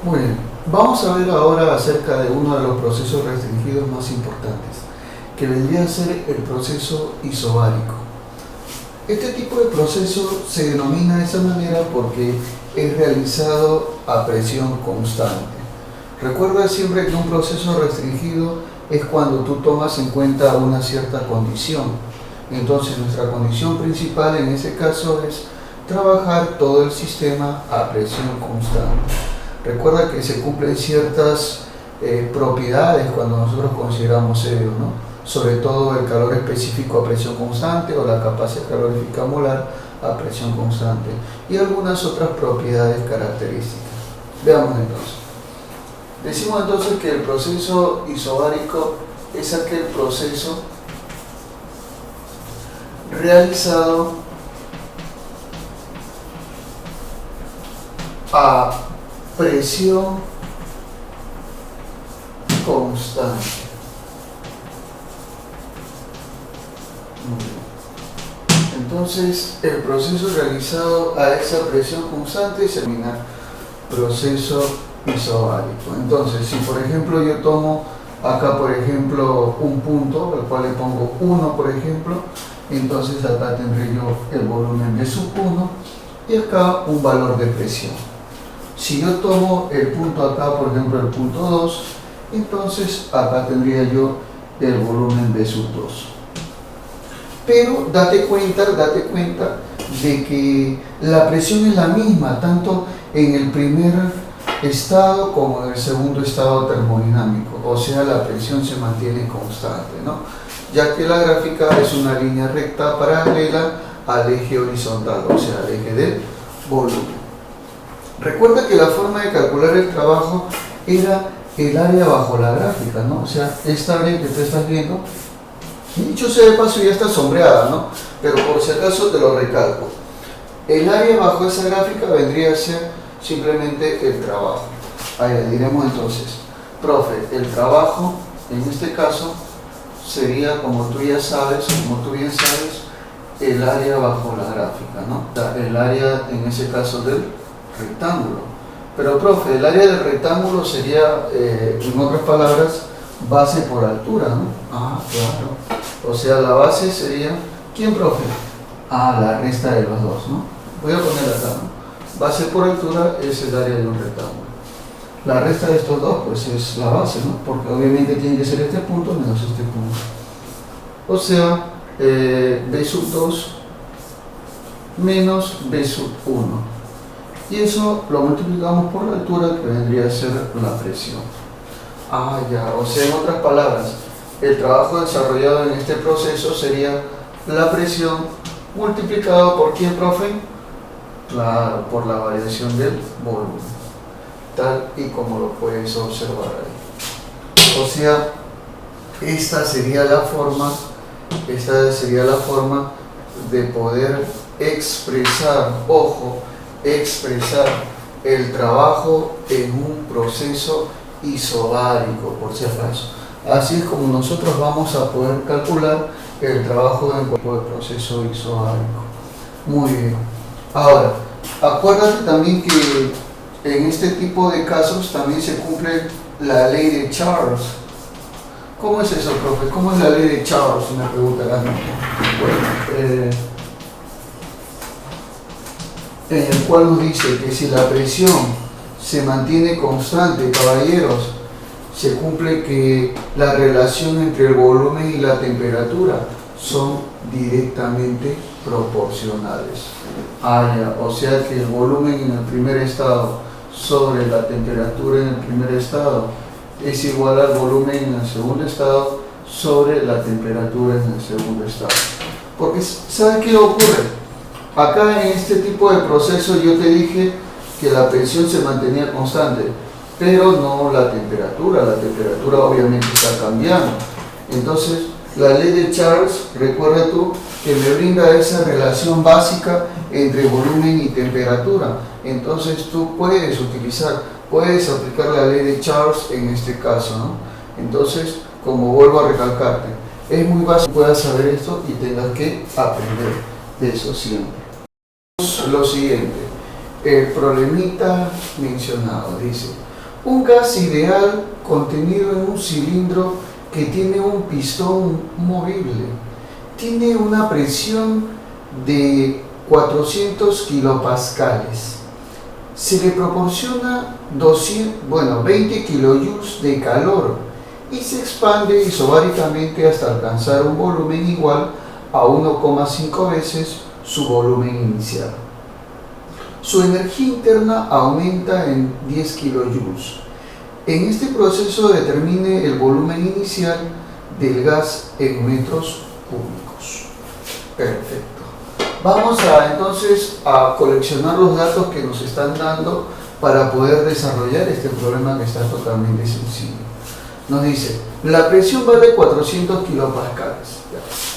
Muy bien, vamos a ver ahora acerca de uno de los procesos restringidos más importantes, que vendría a ser el proceso isobárico. Este tipo de proceso se denomina de esa manera porque es realizado a presión constante. Recuerda siempre que un proceso restringido es cuando tú tomas en cuenta una cierta condición. Entonces nuestra condición principal en ese caso es trabajar todo el sistema a presión constante. Recuerda que se cumplen ciertas propiedades cuando nosotros consideramos ello, ¿no? Sobre todo el calor específico a presión constante o la capacidad calorífica molar a presión constante y algunas otras propiedades características. Veamos entonces. Decimos entonces que el proceso isobárico es aquel proceso realizado a presión constante. Muy bien. Entonces, el proceso realizado a esa presión constante se denomina proceso isobárico. Entonces, si por ejemplo yo tomo acá, por ejemplo, un punto, al cual le pongo 1, por ejemplo, entonces acá tendré yo el volumen de sub 1 y acá un valor de presión. Si yo tomo el punto acá, por ejemplo, el punto 2, entonces acá tendría yo el volumen de sub 2. Pero date cuenta de que la presión es la misma, tanto en el primer estado como en el segundo estado termodinámico, o sea, la presión se mantiene constante, ¿no? Ya que la gráfica es una línea recta paralela al eje horizontal, o sea, al eje del volumen. Recuerda que la forma de calcular el trabajo era el área bajo la gráfica, ¿no? O sea, esta área que tú estás viendo, dicho sea de paso, ya está sombreada, ¿no? Pero por si acaso te lo recalco. El área bajo esa gráfica vendría a ser simplemente el trabajo. Ahí diremos entonces, profe, el trabajo, en este caso, sería, como tú ya sabes, como tú bien sabes, el área bajo la gráfica, ¿no? El área, en ese caso, del rectángulo. Pero, profe, el área del rectángulo sería, en otras palabras, base por altura, ¿no? Ah, claro. O sea, la base sería, ¿quién, profe? Ah, la resta de los dos, ¿no? Voy a poner acá, ¿no? Base por altura es el área de un rectángulo. La resta de estos dos, pues, es la base, ¿no? Porque obviamente tiene que ser este punto menos este punto. O sea, B sub 2 menos B sub 1. Y eso lo multiplicamos por la altura, que vendría a ser la presión. Ah, ya. O sea, en otras palabras, el trabajo desarrollado en este proceso sería la presión multiplicado por ¿quién, profe? Claro, por la variación del volumen, tal y como lo puedes observar ahí. O sea, esta sería la forma de poder expresar, ojo, expresar el trabajo en un proceso isobárico, por si acaso. Así es como nosotros vamos a poder calcular el trabajo en cualquier proceso isobárico. Muy bien. Ahora, acuérdate también que en este tipo de casos también se cumple la ley de Charles. ¿Cómo es eso, profe? ¿Cómo es la ley de Charles? Me preguntarás. Bueno, en el cual nos dice que si la presión se mantiene constante, caballeros, se cumple que la relación entre el volumen y la temperatura son directamente proporcionales. O sea que el volumen en el primer estado sobre la temperatura en el primer estado es igual al volumen en el segundo estado sobre la temperatura en el segundo estado. Porque, ¿sabes qué ocurre? Acá en este tipo de proceso yo te dije que la presión se mantenía constante, pero no la temperatura obviamente está cambiando. Entonces, la ley de Charles, recuerda tú, que me brinda esa relación básica entre volumen y temperatura. Entonces tú puedes aplicar la ley de Charles en este caso, ¿no? Entonces, como vuelvo a recalcarte, es muy básico que puedas saber esto y tengas que aprender de eso siempre. Lo siguiente, el problemita mencionado dice: Un gas ideal contenido en un cilindro que tiene un pistón movible. Tiene una presión de 400 kilopascales. Se le proporciona 20 kilojoules de calor y se expande isobáricamente hasta alcanzar un volumen igual a 1,5 veces su volumen inicial. Su energía interna aumenta en 10 kilojoules. En este proceso determine el volumen inicial del gas en metros cúbicos. Perfecto. Vamos entonces a coleccionar los datos que nos están dando para poder desarrollar este problema que está totalmente sencillo. Nos dice, la presión vale 400 kilopascales.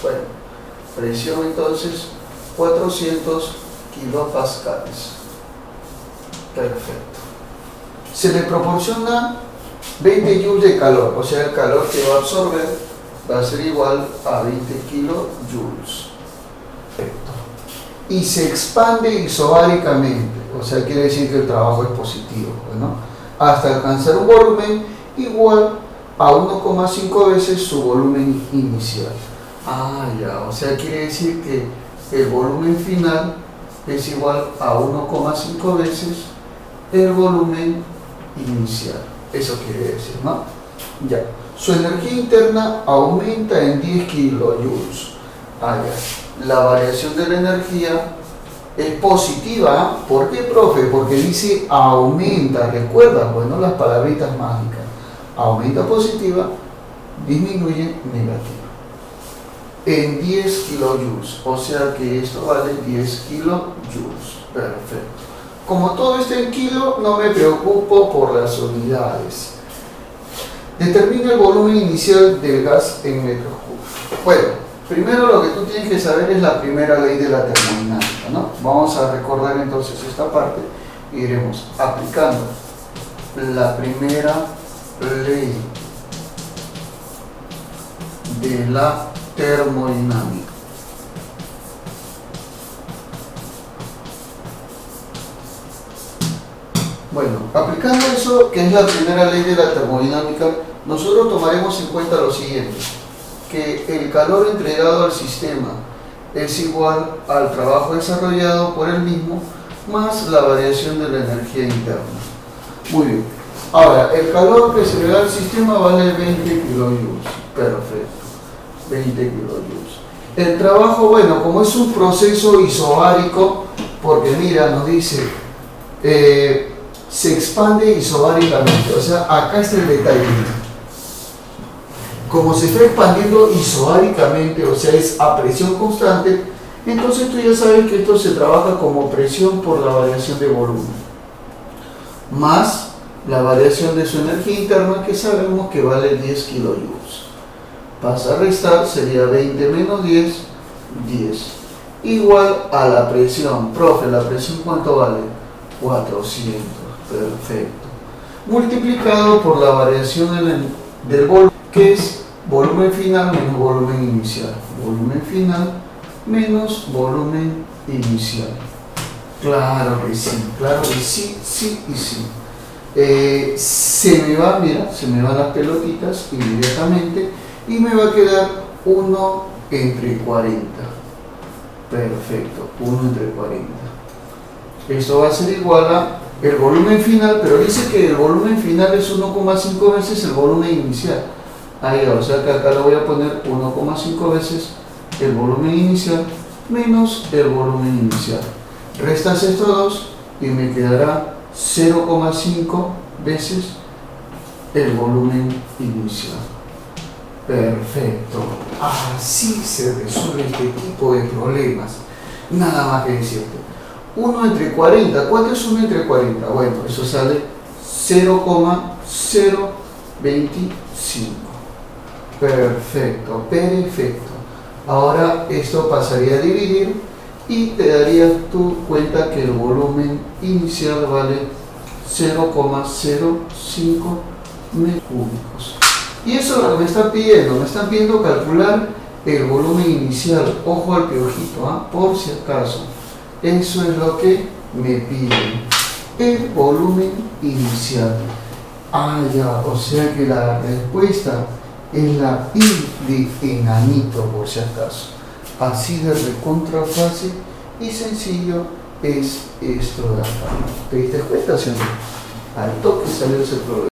Bueno, presión entonces 400 kilopascales. Perfecto. Se le proporciona 20 joules de calor, o sea, el calor que va a absorber va a ser igual a 20 kilojoules. Perfecto. Y se expande isobáricamente, o sea, quiere decir que el trabajo es positivo, ¿no? Hasta alcanzar un volumen igual a 1,5 veces su volumen inicial. O sea, quiere decir que el volumen final es igual a 1,5 veces el volumen inicial. Eso quiere decir, ¿no? Ya. Su energía interna aumenta en 10 kilojoules. La variación de la energía es positiva. ¿Por qué, profe? Porque dice aumenta. Recuerda, bueno, las palabritas mágicas. Aumenta positiva, disminuye negativa. En 10 kilojoules. O sea que esto vale 10 kilojoules. Perfecto. Como todo está en kilo, no me preocupo por las unidades. Determina el volumen inicial del gas en metros cúbicos. Bueno, primero lo que tú tienes que saber es la primera ley de la termodinámica, ¿no? Vamos a recordar entonces esta parte y iremos aplicando la primera ley de la termodinámica. Bueno, aplicando eso, que es la primera ley de la termodinámica, nosotros tomaremos en cuenta lo siguiente, que el calor entregado al sistema es igual al trabajo desarrollado por el mismo más la variación de la energía interna. Muy bien. Ahora, el calor que se le da al sistema vale 20 kilojoules. Perfecto. 20 kilojoules. El trabajo, bueno, como es un proceso isobárico, porque mira, nos dice, se expande isobáricamente. O sea, acá está el detalle. Como se está expandiendo isobáricamente, o sea, es a presión constante, entonces tú ya sabes que esto se trabaja como presión por la variación de volumen, más la variación de su energía interna, que sabemos que vale 10 kilojoules. Pasa a restar, sería 20 menos 10, 10. Igual a la presión. Profe, ¿la presión cuánto vale? 400. Perfecto. Multiplicado por la variación del volumen, que es volumen final menos volumen inicial. Volumen final menos volumen inicial. Claro que sí, sí y sí. Se me va, mira, se me van las pelotitas inmediatamente y me va a quedar 1 entre 40. Perfecto, 1 entre 40. Esto va a ser igual a el volumen final, pero dice que el volumen final es 1,5 veces el volumen inicial. Ahí, o sea que acá le voy a poner 1,5 veces el volumen inicial menos el volumen inicial. Restas estos dos y me quedará 0,5 veces el volumen inicial. Perfecto. Así se resuelve este tipo de problemas. Nada más que decirte. 1 entre 40. ¿Cuánto es 1 entre 40? Bueno, eso sale 0,025. Perfecto, perfecto. Ahora esto pasaría a dividir y te darías tú cuenta que el volumen inicial vale 0,05 metros cúbicos. Y eso es lo que me están pidiendo. Me están pidiendo calcular el volumen inicial. Ojo al piojito, por si acaso. Eso es lo que me piden. El volumen inicial. Ah, ya, o sea que la respuesta es la I de enanito, por si acaso. Así de recontra fácil y sencillo es esto de acá. ¿Te diste cuenta, señor? Al toque salió ese problema.